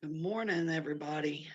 Good morning, everybody.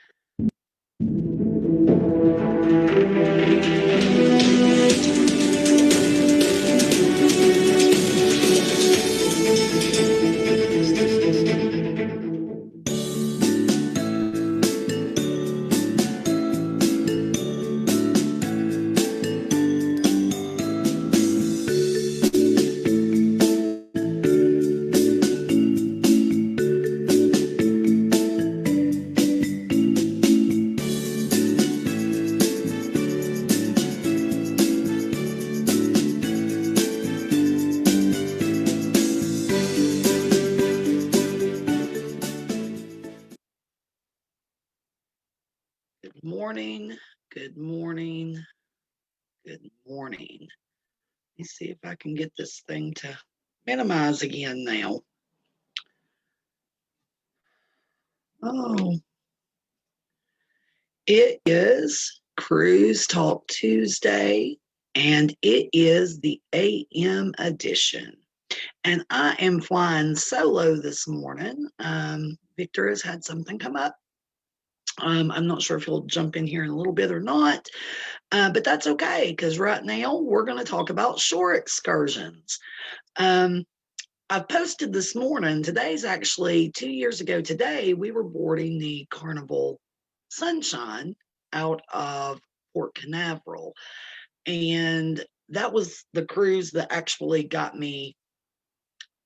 Good morning. Good morning. Good morning. Let me see if I can get this thing to minimize again now. Oh, it is Cruise Talk Tuesday, and it is the AM edition. And I am flying solo this morning. Victor has had something come up. I'm not sure if he'll jump in here in a little bit or not, but that's okay because right now we're going to talk about shore excursions. I've posted this morning, today's actually 2 years ago today, we were boarding the Carnival Sunshine out of Port Canaveral. And that was the cruise that actually got me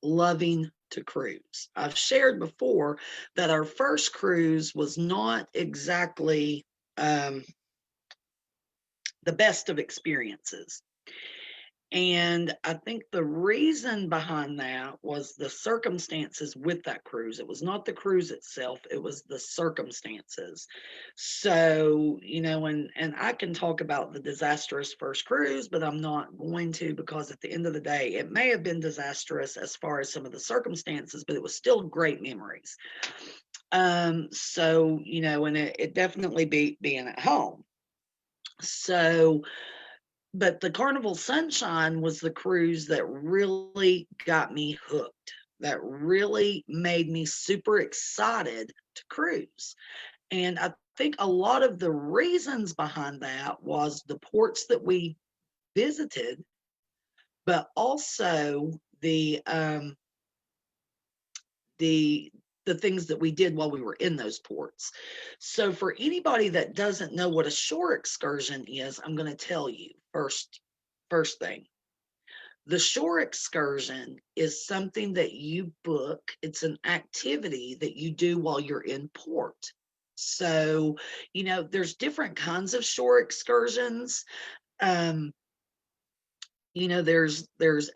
loving to cruise. I've shared before that our first cruise was not exactly the best of experiences. And I think the reason behind that was the circumstances with that cruise. It was not the cruise itself, it was the circumstances. So, and I can talk about the disastrous first cruise, but I'm not going to because at the end of the day, it may have been disastrous as far as some of the circumstances, but it was still great memories. So, and it definitely beat being at home. So, but the Carnival Sunshine was the cruise that really got me hooked, that really made me super excited to cruise. And I think a lot of the reasons behind that was the ports that we visited, but also the things that we did while we were in those ports. So for anybody that doesn't know what a shore excursion is, I'm going to tell you first thing. The shore excursion is something that you book. It's an activity that you do while you're in port. So, there's different kinds of shore excursions. There's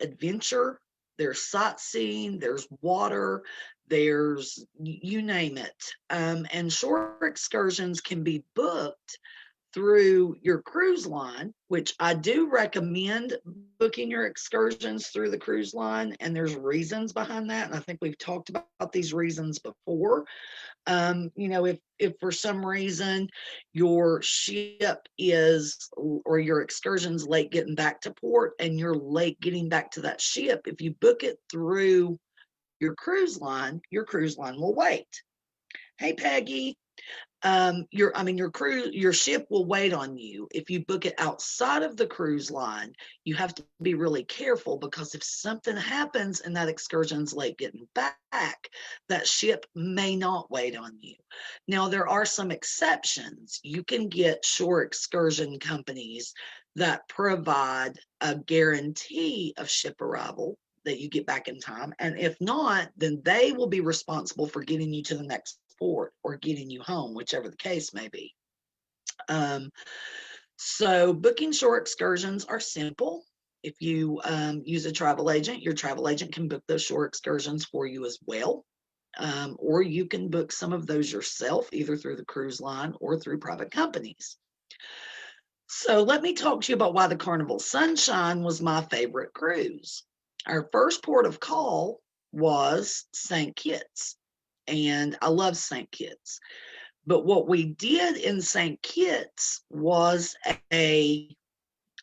adventure, there's sightseeing, there's water, there's you name it. And shore excursions can be booked through your cruise line, which I do recommend booking your excursions through the cruise line. And there's reasons behind that. And I think we've talked about these reasons before. If for some reason your ship or your excursion's late getting back to port and you're late getting back to that ship, if you book it through your cruise line will wait. Hey, Peggy. Your ship will wait on you. If you book it outside of the cruise line, you have to be really careful because if something happens and that excursion's late getting back, that ship may not wait on you. Now, there are some exceptions. You can get shore excursion companies that provide a guarantee of ship arrival that you get back in time. And if not, then they will be responsible for getting you to the next port or getting you home, whichever the case may be. So booking shore excursions are simple. If you use a travel agent, your travel agent can book those shore excursions for you as well. Or you can book some of those yourself, either through the cruise line or through private companies. So let me talk to you about why the Carnival Sunshine was my favorite cruise. Our first port of call was St. Kitts, and I love St. Kitts. But what we did in St. Kitts was a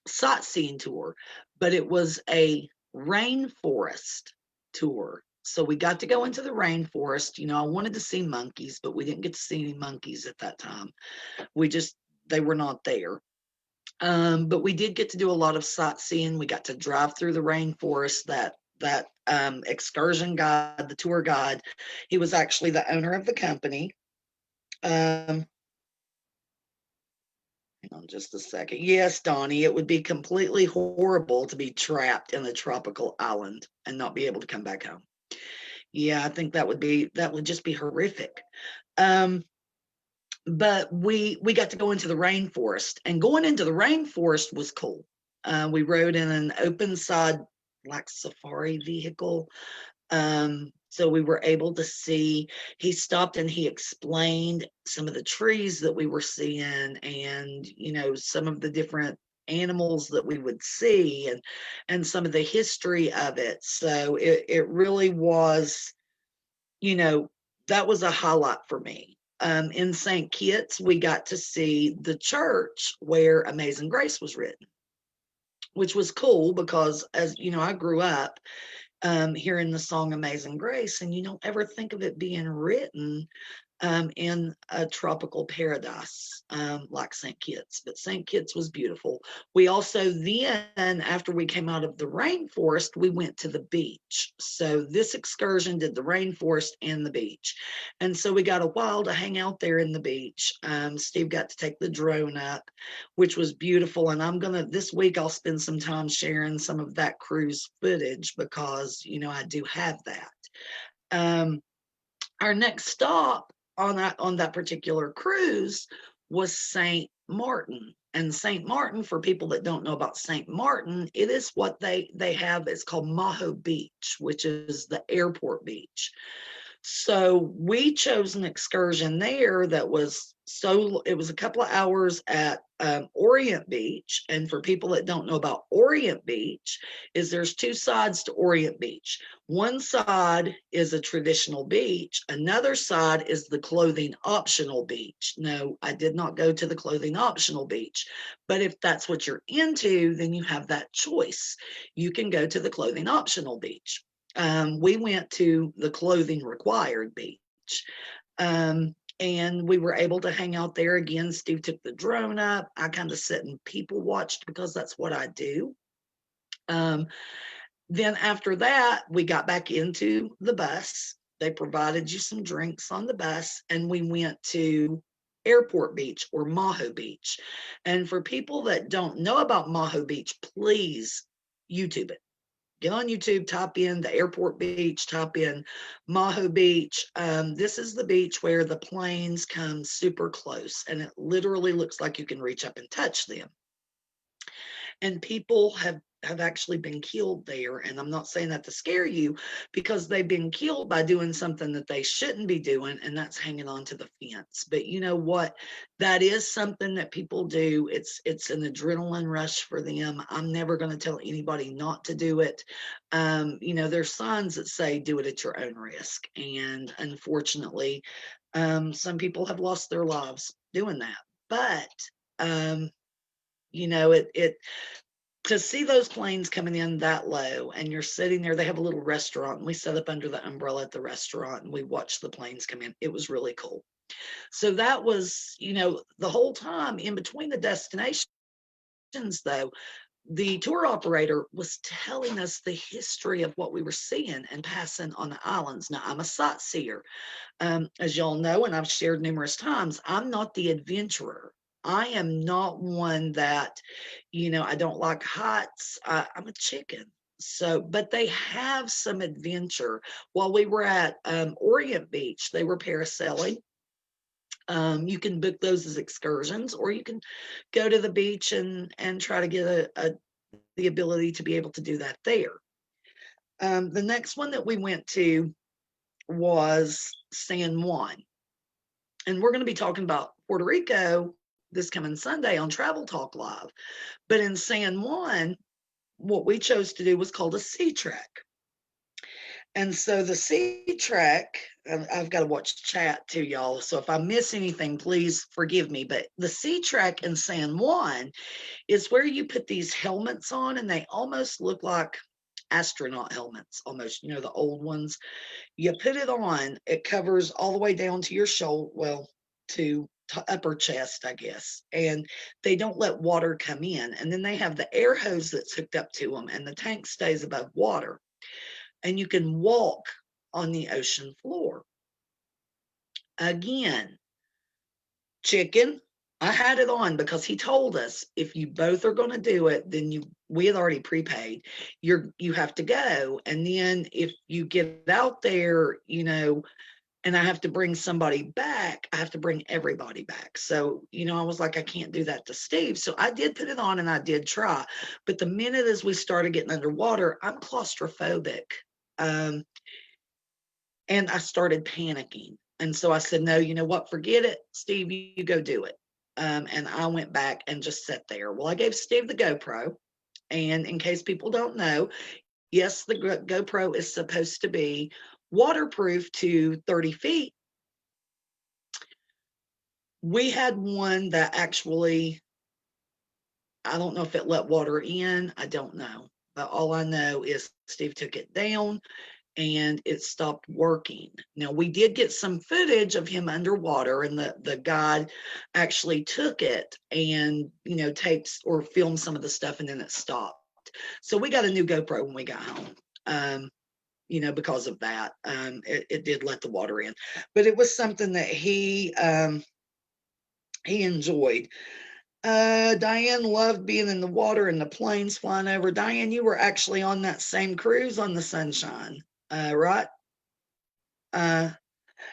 sightseeing tour, but it was a rainforest tour. So we got to go into the rainforest. I wanted to see monkeys, but we didn't get to see any monkeys at that time. They were not there. But we did get to do a lot of sightseeing. We got to drive through the rainforest. That excursion guide, the tour guide, he was actually the owner of the company. Hang on just a second. Yes, Donnie, it would be completely horrible to be trapped in a tropical island and not be able to come back home. Yeah, I think that would just be horrific. But we got to go into the rainforest, and going into the rainforest was cool. We rode in an open side like safari vehicle. So we were able to see. He stopped and he explained some of the trees that we were seeing, and some of the different animals that we would see, and some of the history of it. So it really was, that was a highlight for me. In St. Kitts, we got to see the church where Amazing Grace was written, which was cool because, as you know, I grew up hearing the song Amazing Grace, and you don't ever think of it being written in a tropical paradise like St. Kitts. But St. Kitts was beautiful. We also then, after we came out of the rainforest, we went to the beach. So this excursion did the rainforest and the beach. And so we got a while to hang out there in the beach. Steve got to take the drone up, which was beautiful. And this week, I'll spend some time sharing some of that cruise footage because, I do have that. Our next stop on that particular cruise was St. Martin. And St. Martin, for people that don't know about St. Martin, it is what they have. It's called Maho Beach, which is the airport beach. So we chose an excursion there that was it was a couple of hours at Orient Beach. And for people that don't know about Orient Beach, there's two sides to Orient Beach. One side is a traditional beach. Another side is the clothing optional beach. No, I did not go to the clothing optional beach, but if that's what you're into, then you have that choice. You can go to the clothing optional beach. We went to the clothing required beach. And we were able to hang out there again. Steve took the drone up. I kind of sat and people watched because that's what I do. Then after that, we got back into the bus. They provided you some drinks on the bus, and we went to Airport Beach or Maho Beach. And for people that don't know about Maho Beach, please YouTube it. Get on YouTube, type in the Airport Beach, type in Maho Beach. This is the beach where the planes come super close, and it literally looks like you can reach up and touch them. And people have actually been killed there. And I'm not saying that to scare you, because they've been killed by doing something that they shouldn't be doing, and that's hanging on to the fence. But you know what? That is something that people do. It's an adrenaline rush for them. I'm never going to tell anybody not to do it. There's signs that say do it at your own risk. And unfortunately, some people have lost their lives doing that. But to see those planes coming in that low, and you're sitting there, they have a little restaurant, and we set up under the umbrella at the restaurant and we watched the planes come in. It was really cool. So that was, the whole time in between the destinations, though, the tour operator was telling us the history of what we were seeing and passing on the islands. Now, I'm a sightseer. As y'all know, and I've shared numerous times, I'm not the adventurer. I am not one that, I don't like heights. I'm a chicken. So, but they have some adventure. While we were at Orient Beach, they were parasailing. You can book those as excursions, or you can go to the beach and try to get the ability to be able to do that there. The next one that we went to was San Juan. And we're going to be talking about Puerto Rico this coming Sunday on Travel Talk Live. But in San Juan, what we chose to do was called a sea trek. And so the sea trek, I've got to watch chat too, y'all. So if I miss anything, please forgive me. But the sea trek in San Juan is where you put these helmets on, and they almost look like astronaut helmets almost, you know, the old ones. You put it on, it covers all the way down to your shoulder, well, to upper chest, I guess. And they don't let water come in. And then they have the air hose that's hooked up to them, and the tank stays above water. And you can walk on the ocean floor. Again, chicken, I had it on because he told us if you both are going to do it, then we had already prepaid. You have to go, and then if you get out there, you know, and I have to bring somebody back, I have to bring everybody back. So, you know, I was like, I can't do that to Steve. So I did put it on and I did try. But the minute as we started getting underwater, I'm claustrophobic. Um, and I started panicking. And so I said, no, you know what? Forget it. Steve, you go do it. And I went back and just sat there. Well, I gave Steve the GoPro. And in case people don't know, yes, the GoPro is supposed to be waterproof to 30 feet. We had one that actually, I don't know if it let water in. I don't know. But all I know is Steve took it down and it stopped working. Now, we did get some footage of him underwater, and the guide actually took it and, you know, taped or filmed some of the stuff, and then it stopped. So we got a new GoPro when we got home. You know, because of that, it did let the water in, but it was something that he enjoyed. Diane loved being in the water and the planes flying over. Diane, you were actually on that same cruise on the Sunshine, right? And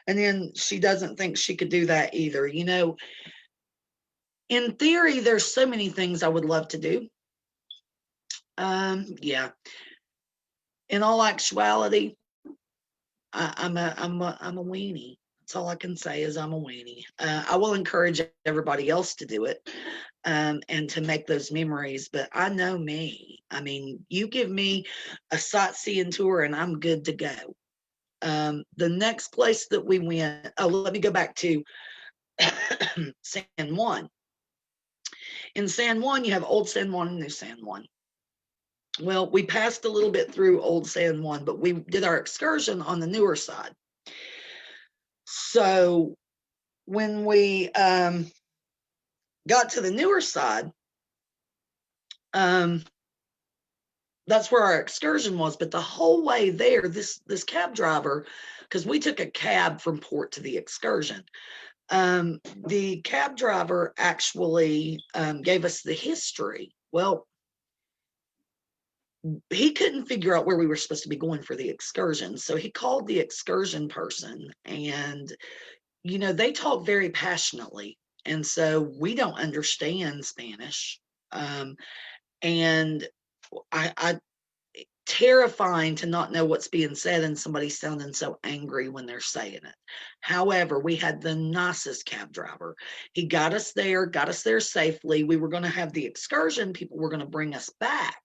then she doesn't think she could do that either. You know, in theory, there's so many things I would love to do. Yeah. In all actuality, I'm a weenie. That's all I can say is I'm a weenie. I will encourage everybody else to do it and to make those memories. But I know me. I mean, you give me a sightseeing tour and I'm good to go. The next place that we went, oh, let me go back to San Juan. In San Juan, you have Old San Juan and New San Juan. Well, we passed a little bit through Old San Juan, but we did our excursion on the newer side. So when we got to the newer side, that's where our excursion was. But the whole way there, this cab driver, because we took a cab from port to the excursion, the cab driver actually gave us the history. Well, he couldn't figure out where we were supposed to be going for the excursion. So he called the excursion person, and, you know, they talk very passionately. And so we don't understand Spanish. And I terrifying to not know what's being said and somebody sounding so angry when they're saying it. However, we had the nicest cab driver. He got us there safely. We were going to have the excursion. People were going to bring us back,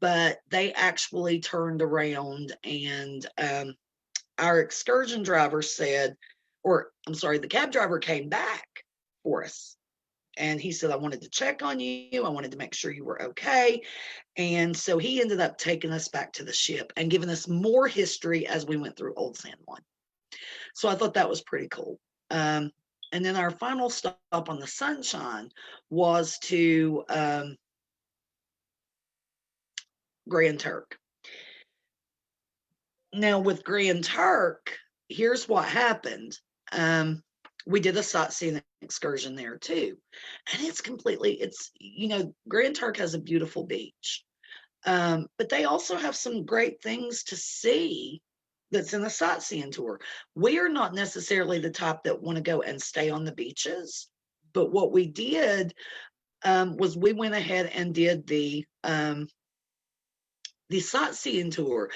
but they actually turned around and our excursion driver said, or I'm sorry, the cab driver came back for us. And he said, I wanted to check on you. I wanted to make sure you were okay. And so he ended up taking us back to the ship and giving us more history as we went through Old San Juan. So I thought that was pretty cool. And then our final stop on the Sunshine was to Grand Turk. Now with Grand Turk, here's what happened. We did a sightseeing excursion there too. And it's, you know, Grand Turk has a beautiful beach. But they also have some great things to see that's in the sightseeing tour. We are not necessarily the type that want to go and stay on the beaches. But what we did was we went ahead and did the sightseeing tour.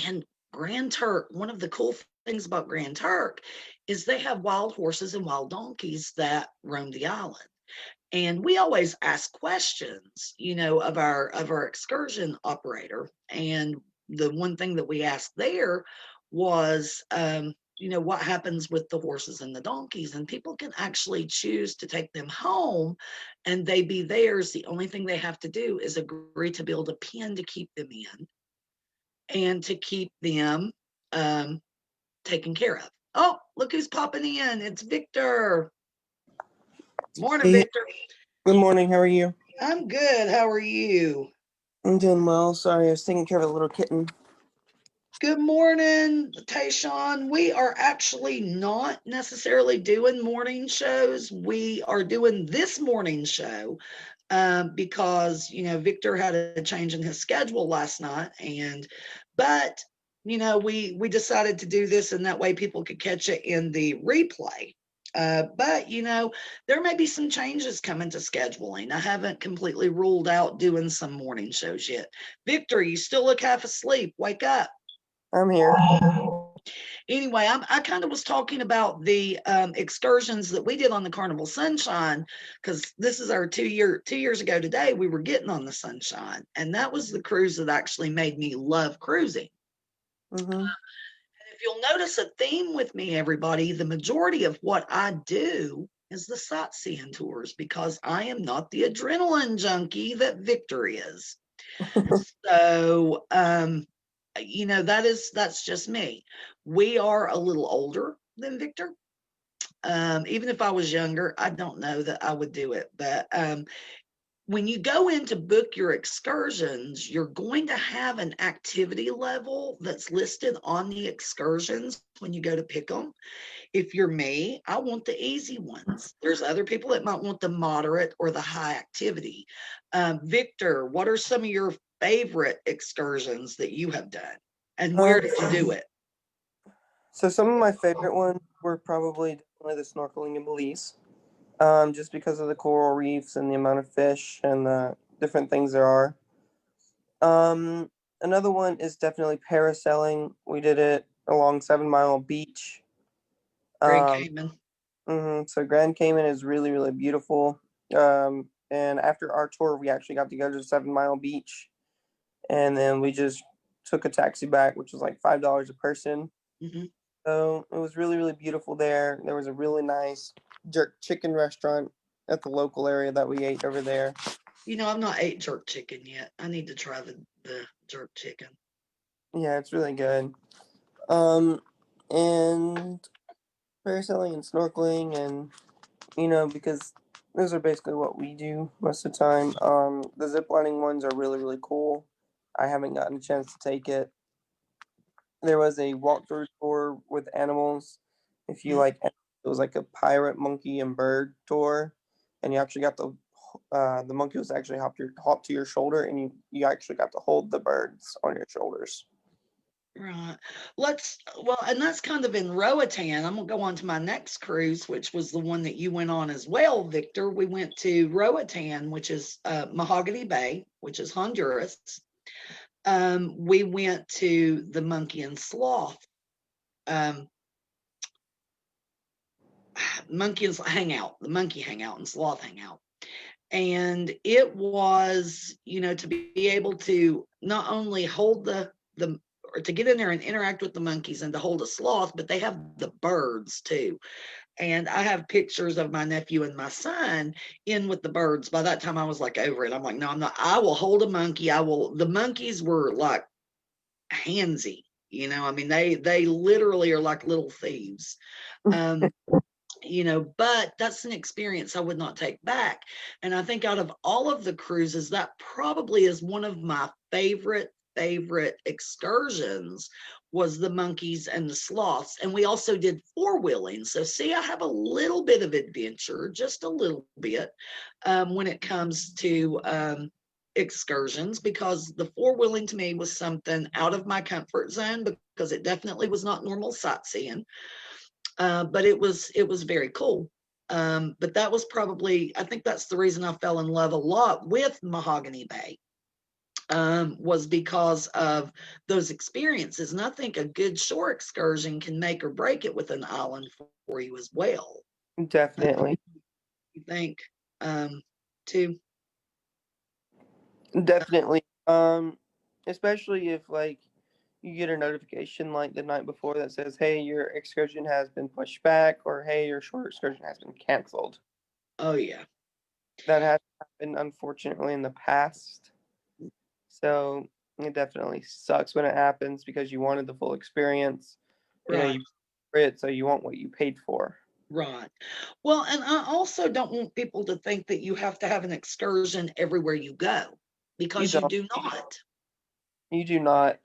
And Grand Turk, one of the cool things about Grand Turk is they have wild horses and wild donkeys that roam the island. And we always ask questions, you know, of our excursion operator. And the one thing that we asked there was, you know, what happens with the horses and the donkeys? And people can actually choose to take them home and they be theirs. The only thing they have to do is agree to build a pen to keep them in. and to keep them taken care of. Oh, look who's popping in. It's Victor. Morning, Hey, Victor. good morning. How are you? I'm good. How are you? I'm doing well. Sorry, I was taking care of a little kitten. Good morning, Tayshawn. We are actually not necessarily doing morning shows. We are doing this morning show because Victor had a change in his schedule last night, but we decided to do this, and that way people could catch it in the replay. But there may be some changes coming to scheduling. I haven't completely ruled out doing some morning shows yet. Victor, you still look half asleep. Wake up. I'm here. Anyway, I kind of was talking about the excursions that we did on the Carnival Sunshine, because this is our 2 years ago today. We were getting on the Sunshine, and that was the cruise that actually made me love cruising. Mm-hmm. If you'll notice a theme with me, everybody, the majority of what I do is the sightseeing tours, because I am not the adrenaline junkie that Victor is. So, that's just me. We are a little older than Victor. Even if I was younger, I don't know that I would do it. But when you go in to book your excursions, you're going to have an activity level that's listed on the excursions when you go to pick them. If you're me, I want the easy ones. There's other people that might want the moderate or the high activity. Victor, what are some of your favorite excursions that you have done, and where Um, did you do it? so some of my favorite ones were probably definitely the snorkeling in Belize. Just because of the coral reefs and the amount of fish and the different things there are. Um, Another one is definitely parasailing. We did it along 7 Mile Beach. Grand Um, Cayman. so Grand Cayman is really, really beautiful. And after our tour, we actually got to go to 7 Mile Beach, and then we just took a taxi back, which was like $5 a person. Hmm. So it was really, really beautiful there. There was a really nice jerk chicken restaurant at the local area that we ate over there. I've not ate jerk chicken yet. I need to try the jerk chicken. Yeah, it's really good. Um, and parasailing and snorkeling, and because those are basically what we do most of the time. The zip lining ones are really, really cool. I haven't gotten a chance to take it. There was a walkthrough tour with animals. If you Mhm. like, it was like a pirate, monkey, and bird tour, and you actually got the monkey was actually hop to your shoulder, and you actually got to hold the birds on your shoulders. Right. Well, and that's kind of in Roatan. I'm gonna go on to my next cruise, which was the one that you went on as well, Victor. We went to Roatan, which is Mahogany Bay, which is Honduras. We went to the Monkey and Sloth, um, the Monkey Hangout and Sloth Hangout. And it was, to be able to not only hold the or to get in there and interact with the monkeys and to hold a sloth, but they have the birds too. And I have pictures of my nephew and my son in with the birds. By that time, I was like over it. I'm like, no, I'm not. I will hold a monkey. I will. The monkeys were like handsy. I mean, they literally are like little thieves. Um, but that's an experience I would not take back. And I think out of all of the cruises, that probably is one of my favorite excursions, was the monkeys and the sloths. And we also did four-wheeling. So see, I have a little bit of adventure, just a little bit, when it comes to excursions, because the four-wheeling to me was something out of my comfort zone, because it definitely was not normal sightseeing. But it was very cool. But that was probably, I think that's the reason I fell in love a lot with Mahogany Bay, was because of those experiences. And I think a good shore excursion can make or break it with an island for you as well. Definitely, You think, too? definitely. Especially if like you get a notification like the night before that says, "Hey, your excursion has been pushed back," or "Hey, your short excursion has been canceled." Oh yeah. That has happened unfortunately in the past. So It definitely sucks when it happens because you wanted the full experience. You know, Right. you paid for it, so you want what you paid for. Right. Well, and I also don't want people to think that you have to have an excursion everywhere you go You because you don't. do not. You do not.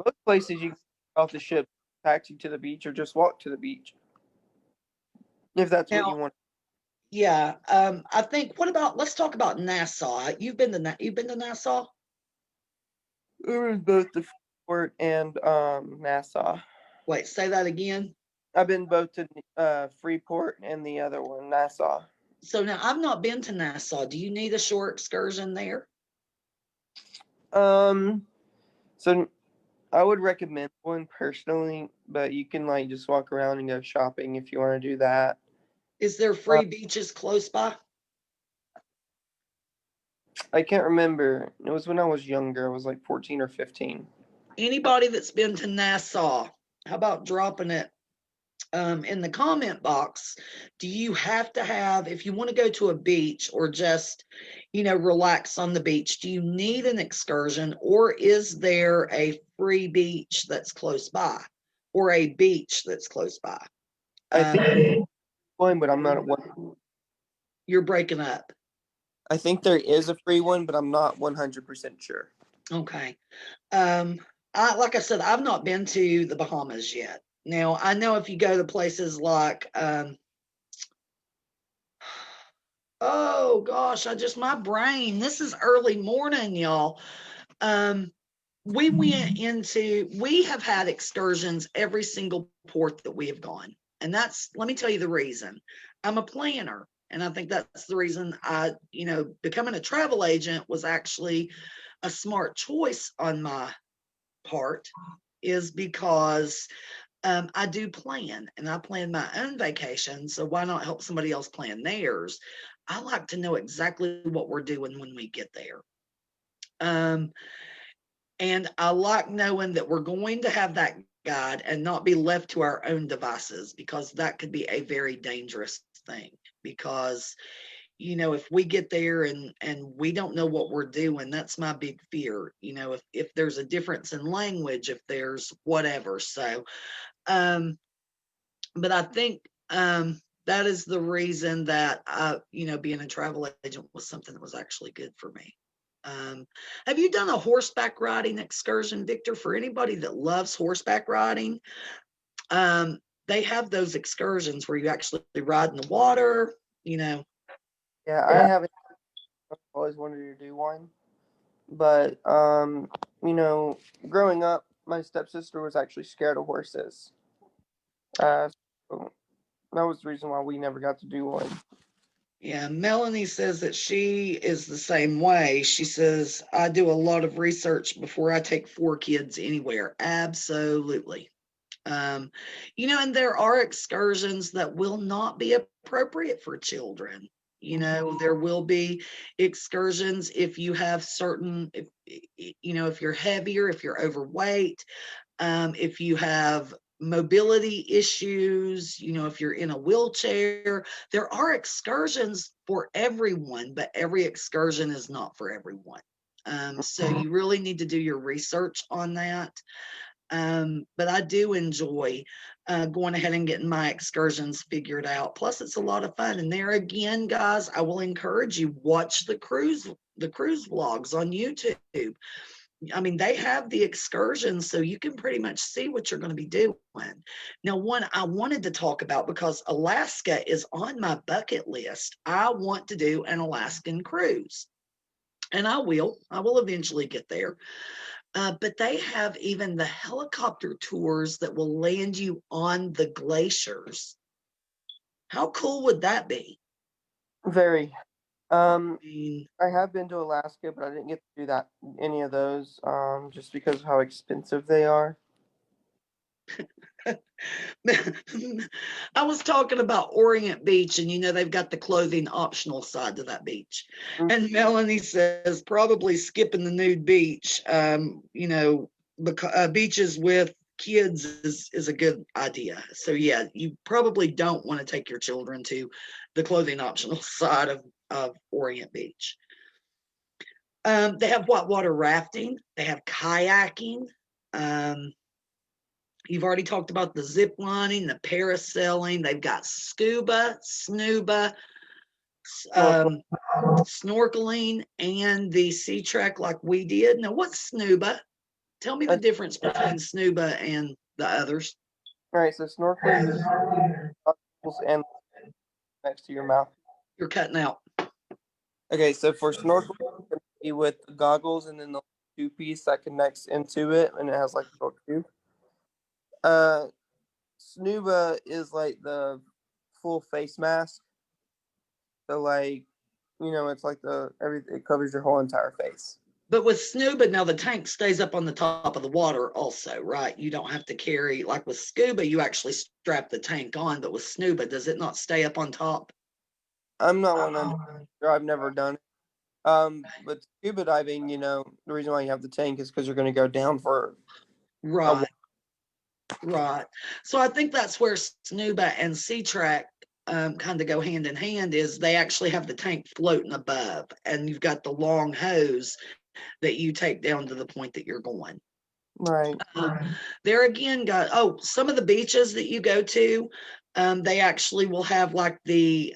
Most places you can get off the ship, taxi to the beach, or just walk to the beach if that's what Now, you want. yeah, I think what about let's talk about Nassau. You've been to Nassau? It was both the Freeport and Nassau. Wait, say that again. I've been both to Freeport and the other one, Nassau. So now I've not been to Nassau. Do you need a shore excursion there? Um, so I would recommend one personally, but you can like just walk around and go shopping if you want to do that. Is there Uh, free beaches close by? I can't remember. It was when I was younger. I was like 14 or 15. Anybody that's been to Nassau, how about dropping it in the comment box? Do you have to have, if you want to go to a beach or just, relax on the beach, do you need an excursion or is there a free beach that's close by or a beach that's close by? I think Um, one, but I'm not at one. you're breaking up. I think there is a free one, but I'm not 100% sure. Okay. Um, like I said, I've not been to the Bahamas yet. Now, I know if you go to places like, oh gosh, my brain, this is early morning, y'all. Um, we have had excursions every single port that we have gone. And let me tell you the reason. I'm a planner. And I think that's the reason becoming a travel agent was actually a smart choice on my part, is because I do plan and I plan my own vacation. So why not help somebody else plan theirs? I like to know exactly what we're doing when we get there. Um, and I like knowing that we're going to have that guide and not be left to our own devices, because that could be a very dangerous thing. Because if we get there and we don't know what we're doing, that's my big fear. If there's a difference in language, if there's whatever. So but I think that is the reason that being a travel agent was something that was actually good for me. Have you done a horseback riding excursion, Victor? For anybody that loves horseback riding, they have those excursions where you actually ride in the water. You know, Yeah, I haven't always wanted to do one, but you know, growing up, my stepsister was actually scared of horses. So that was the reason why we never got to do one. yeah. Melanie says that she is the same way. She says, I do a lot of research before I take 4 kids anywhere. Absolutely. Um, and there are excursions that will not be appropriate for children. There will be excursions if you have if you're heavier, if you're overweight, if you have mobility issues, if you're in a wheelchair. There are excursions for everyone, but every excursion is not for everyone. So you really need to do your research on that. But I do enjoy going ahead and getting my excursions figured out. Plus, it's a lot of fun. And there again, guys, I will encourage you, watch the cruise vlogs on YouTube. I mean, they have the excursions, so you can pretty much see what you're going to be doing. Now, one I wanted to talk about, because Alaska is on my bucket list. I want to do an Alaskan cruise, and I will. I will eventually get there. But they have even the helicopter tours that will land you on the glaciers. How cool would that be? Very. I mean, I have been to Alaska, but I didn't get to do that any of those, just because of how expensive they are. I was talking about Orient Beach, and they've got the clothing optional side to that beach. Mm. And Melanie says probably skipping the nude beach. Because beaches with kids is a good idea. So yeah, you probably don't want to take your children to the clothing optional side of Orient Beach. They have whitewater rafting. They have kayaking. Um, you've already talked about the zip lining, the parasailing. They've got scuba, snuba, Snorkeling. um, snorkeling, and the sea trek like we did. Now, what's snuba? Tell me the Uh, difference between snuba and the others. all right, so snorkeling is goggles and next to your mouth. You're cutting out. Okay, so for snorkeling, it's gonna be with the goggles and then the two piece that connects into it, and it has like a little tube. Uh, Snuba is like the full face mask. So like, it's like it covers your whole entire face. But with snuba, now the tank stays up on the top of the water also, right? You don't have to carry, like with scuba, you actually strap the tank on, but with snuba, does it not stay up on top? I'm not 100 sure. I've never done it. But scuba diving, the reason why you have the tank is because you're going to go down for a while. Right, right. So I think that's where snuba and sea track kind of go hand in hand is they actually have the tank floating above and you've got the long hose that you take down to the point that you're going. Right. There again, got some of the beaches that you go to, they actually will have like the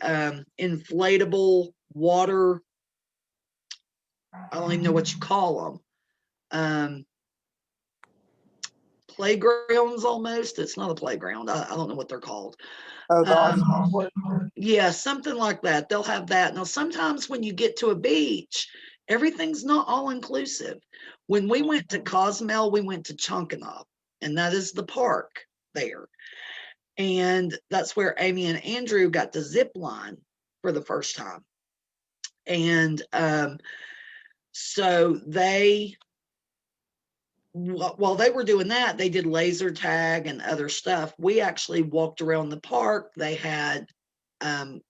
inflatable water. I don't even know what you call them. Playgrounds almost. It's not a playground. I don't know what they're called. Oh, the obstacle Um, course. yeah, something like that. They'll have that. Now, sometimes when you get to a beach, everything's not all inclusive. When we went to Cozumel, we went to Chunkanov, and that is the park there. And that's where Amy and Andrew got to zip line for the first time. And so while they were doing that, they did laser tag and other stuff. We actually walked around the park. They had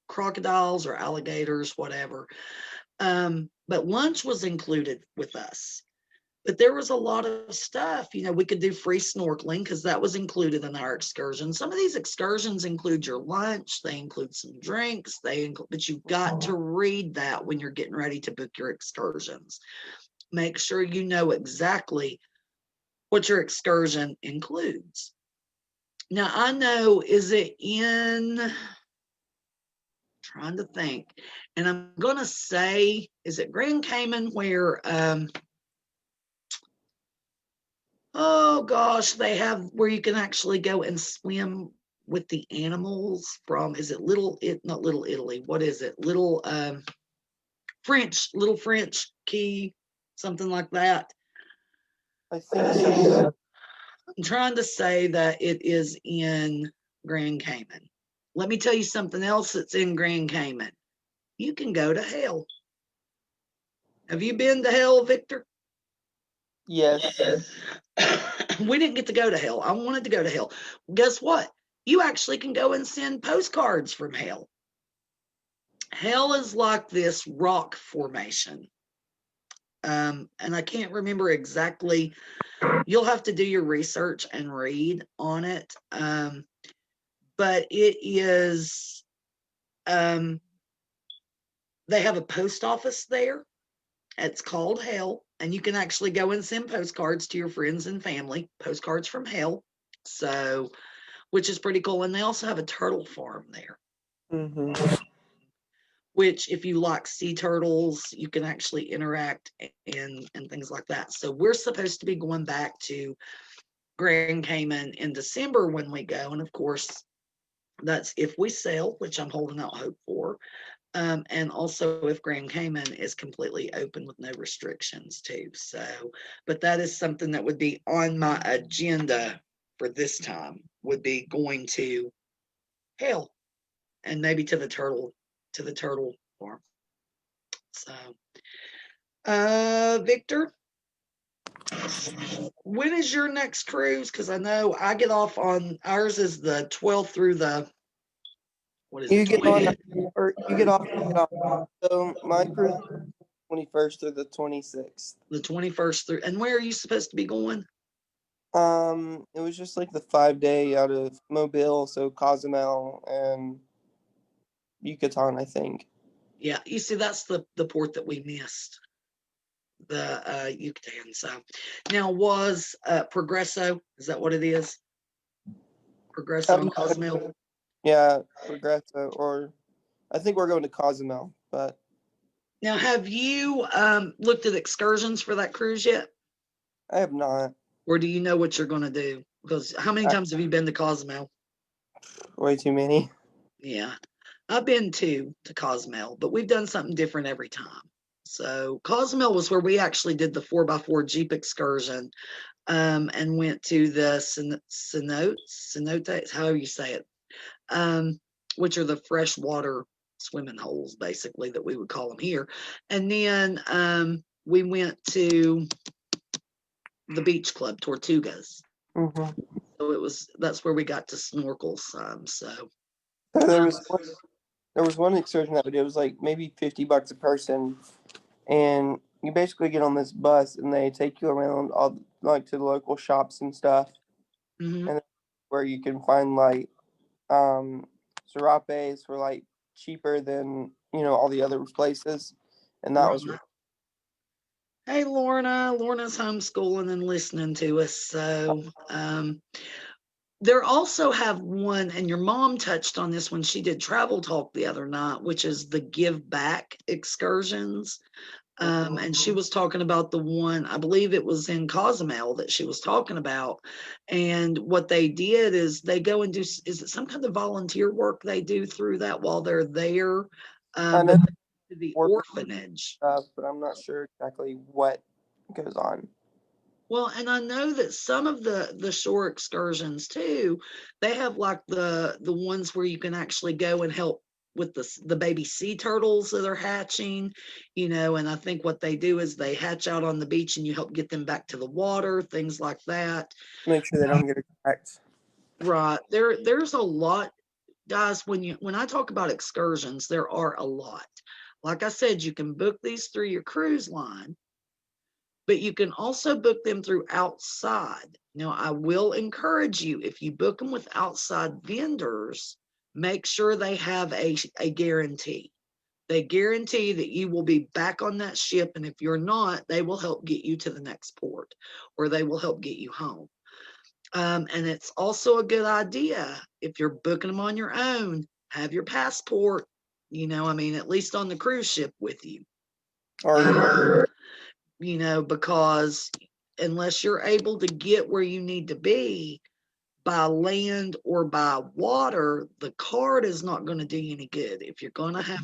crocodiles or alligators, whatever. But lunch was included with us. But there was a lot of stuff. We could do free snorkeling because that was included in our excursion. Some of these excursions include your lunch, they include some drinks, but you've got to read that when you're getting ready to book your excursions. Make sure you know exactly what your excursion includes. Now, I know, is it in, trying to think, and I'm going to say, is it Grand Cayman where, oh gosh, they have where you can actually go and swim with the animals from, is it not Little Italy, what is it? Little French Key, something like that. I think so. I'm trying to say that it is in Grand Cayman. Let me tell you something else that's in Grand Cayman. You can go to hell. Have you been to hell, Victor? Yes. We didn't get to go to hell. I wanted to go to hell. Guess what? You actually can go and send postcards from hell. Hell is like this rock formation. And I can't remember exactly. You'll have to do your research and read on it. But it is, they have a post office there. It's called Hell. And you can actually go and send postcards to your friends and family, postcards from hell. So, which is pretty cool. And they also have a turtle farm there. Mm-hmm. Which if you like sea turtles, you can actually interact and things like that. So we're supposed to be going back to Grand Cayman in December when we go. And of course, that's if we sail, which I'm holding out hope for. And also if Grand Cayman is completely open with no restrictions too. So, but that is something that would be on my agenda for this time, would be going to hell and maybe to the turtle farm. So, Victor, when is your next cruise? Because I know I get off on ours is the 12th through the what is You it, get on, 20th? or you get off. You get off. So my cruise is 21st through the 26th. The 21st through, and where are you supposed to be going? It was just like the 5 day out of Mobile, so Cozumel and Yucatan, I think. Yeah, you see, that's the port that we missed. the Yucatan. So now was Progresso, is that what it is? Progresso and Um, Cozumel. yeah, Progresso, or I think we're going to Cozumel, but Now, have you looked at excursions for that cruise yet? I have not. Or do you know what you're going to do? Because how many I, times have you been to Cozumel? way too many. Yeah, I've been to Cozumel, but we've done something different every time. So Cozumel was where we actually did the 4x4 Jeep excursion, and went to the cenotes, however you say it, um, which are the freshwater swimming holes, basically, that we would call them here. And then we went to the beach club, Tortugas. Hmm. So that's where we got to snorkel some. So So um, there was one excursion that we did. It was like maybe $50 a person, and you basically get on this bus and they take you around all like to the local shops and stuff, mhm, and where you can find like um serapes for like cheaper than all the other places, and that was right. Hey, Lorna. Lorna's homeschooling and listening to us. So there also have one, and your mom touched on this when she did travel talk the other night, which is the give back excursions. mhm. And she was talking about the one, I believe it was in Cozumel that she was talking about. And what they did is they go and do, is it some kind of volunteer work they do through that while they're there? I But know to the orphan orphanage. stuff, but I'm not sure exactly what goes on. Well, and I know that some of the shore excursions too, they have like the ones where you can actually go and help with the baby sea turtles that are hatching, and I think what they do is they hatch out on the beach and you help get them back to the water, things like that. Make sure they don't get attacked. Right. There's a lot, guys, when I talk about excursions, there are a lot. Like I said, you can book these through your cruise line, but you can also book them through outside. Now, I will encourage you, if you book them with outside vendors, make sure they have a guarantee. They guarantee that you will be back on that ship, and if you're not, they will help get you to the next port or they will help get you home. And it's also a good idea if you're booking them on your own, have your passport, I mean, at least on the cruise ship with you. Or Um, because unless you're able to get where you need to be by land or by water, the card is not going to do you any good. If you're going to have,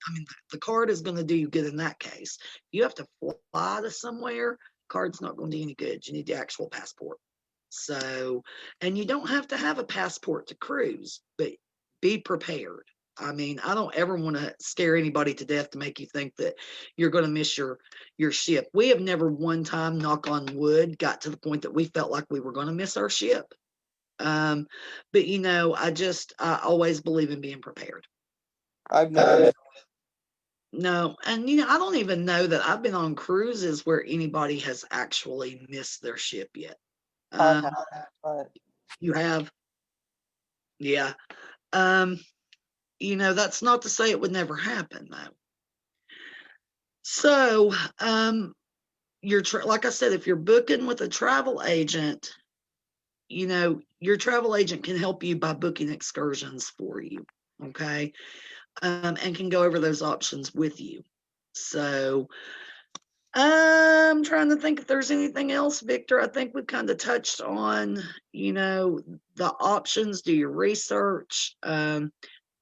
I mean, the card is going to do you good in that case. You have to fly to somewhere, card's not going to do you any good. You need the actual passport. So, and you don't have to have a passport to cruise, but be prepared. I mean, I don't ever want to scare anybody to death to make you think that you're going to miss your ship. We have never one time, knock on wood, got to the point that we felt like we were going to miss our ship. Um, but I always believe in being prepared. I've never missed. No, and I don't even know that I've been on cruises where anybody has actually missed their ship yet. I Um, have, but you have, yeah. Um, that's not to say it would never happen though. So, like I said, if you're booking with a travel agent, your travel agent can help you by booking excursions for you. Okay. And can go over those options with you. So I'm trying to think if there's anything else, Victor. I think we've kind of touched on, the options, do your research,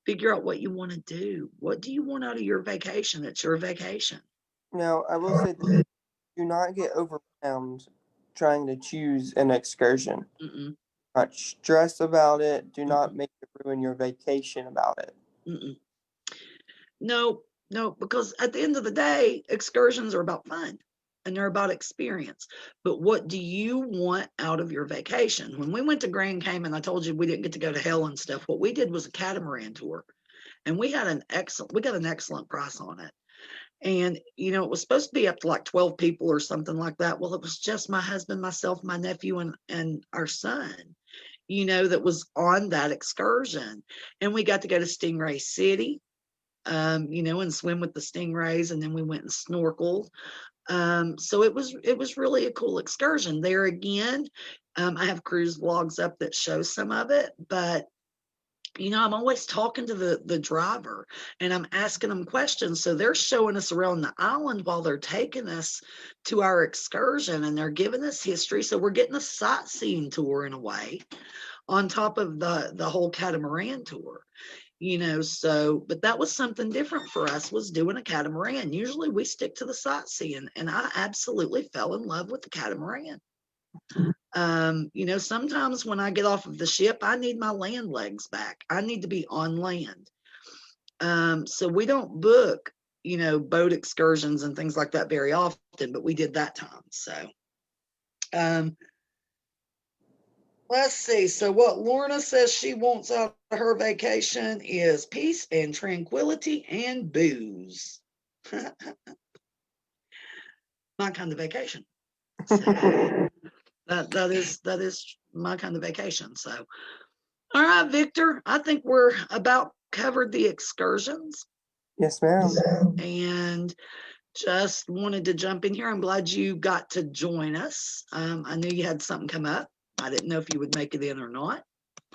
figure out what you want to do. What do you want out of your vacation? It's your vacation. now I will say, do not get overwhelmed trying to choose an excursion. Mm-mm, Not stress about it. Do mm-mm, not make it ruin your vacation about it. mm-mm. No, no, because at the end of the day, excursions are about fun and they're about experience. But what do you want out of your vacation? When we went to Grand Cayman, I told you we didn't get to go to hell and stuff. What we did was a catamaran tour, and we got an excellent price on it. And it was supposed to be up to like 12 people or something like that. Well, it was just my husband, myself, my nephew, and our son, that was on that excursion. And we got to go to Stingray City, and swim with the stingrays. And then we went and snorkeled. So it was really a cool excursion. There again, I have cruise vlogs up that show some of it, but I'm always talking to the driver and I'm asking them questions. So they're showing us around the island while they're taking us to our excursion, and they're giving us history. So we're getting a sightseeing tour in a way on top of the whole catamaran tour. So but that was something different for us, was doing a catamaran. Usually we stick to the sightseeing, and I absolutely fell in love with the catamaran. Sometimes when I get off of the ship, I need my land legs back. I need to be on land. So we don't book, boat excursions and things like that very often, but we did that time. So um, let's see. So what Lorna says she wants out of her vacation is peace and tranquility and booze. My kind of vacation. So that is my kind of vacation. So all right, Victor, I think we're about covered the excursions. Yes, ma'am. And just wanted to jump in here. I'm glad you got to join us. I knew you had something come up. I didn't know if you would make it in or not.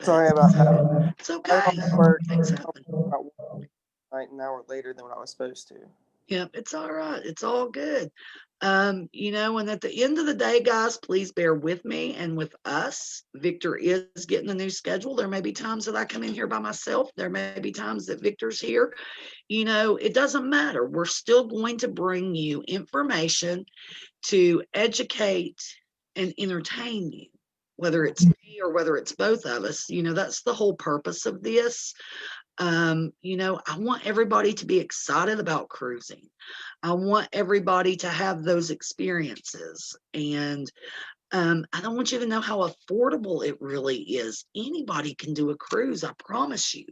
Sorry about that. It's I was okay. off work Things happen. about an hour later than what I was supposed to. Yep, it's all right. It's all good. And at the end of the day, guys, please bear with me and with us. Victor is getting a new schedule. There may be times that I come in here by myself. There may be times that Victor's here. It doesn't matter. We're still going to bring you information to educate and entertain you, whether it's me or whether it's both of us. That's the whole purpose of this. I want everybody to be excited about cruising. I want everybody to have those experiences. And I don't want you to know how affordable it really is. Anybody can do a cruise, I promise you.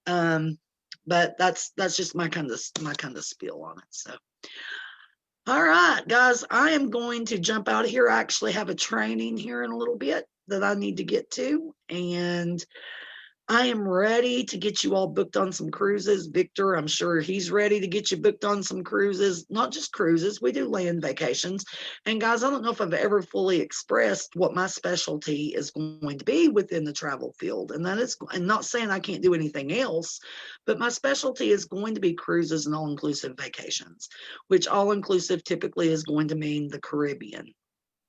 But that's just my kind of spiel on it. So all right, guys, I am going to jump out of here. I actually have a training here in a little bit that I need to get to, and I am ready to get you all booked on some cruises. Victor, I'm sure he's ready to get you booked on some cruises, not just cruises. We do land vacations. And guys, I don't know if I've ever fully expressed what my specialty is going to be within the travel field. And that is, and not saying I can't do anything else, but my specialty is going to be cruises and all-inclusive vacations, which all-inclusive typically is going to mean the Caribbean.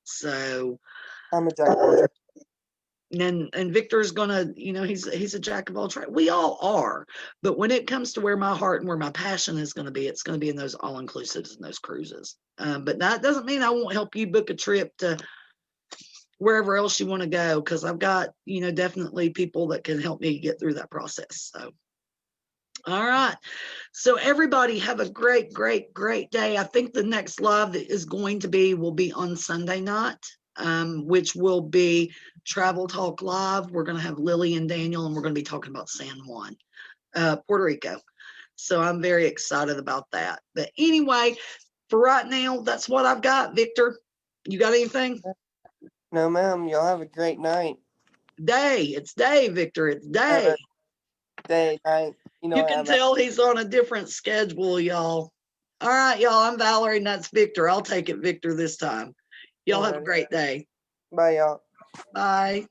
So I'm a jack of all trades. and Victor's gonna, he's a jack of all trades. We all are, but when it comes to where my heart and where my passion is going to be, it's going to be in those all inclusives and those cruises. But that doesn't mean I won't help you book a trip to wherever else you want to go, because I've got definitely people that can help me get through that process. So all right, so everybody have a great day. I think the next live that is going to will be on Sunday night, which will be Travel Talk Live. We're going to have Lily and Daniel, and we're going to be talking about San Juan, Puerto Rico. So I'm very excited about that. But anyway, for right now, that's what I've got. Victor, you got anything? No, ma'am. Y'all have a great night. It's day, Victor. It's day. Day, night. You can tell he's on a different schedule, y'all. All right, y'all. I'm Valerie, and that's Victor. I'll take it, Victor, this time. Y'all have a great day. Bye, y'all. Bye.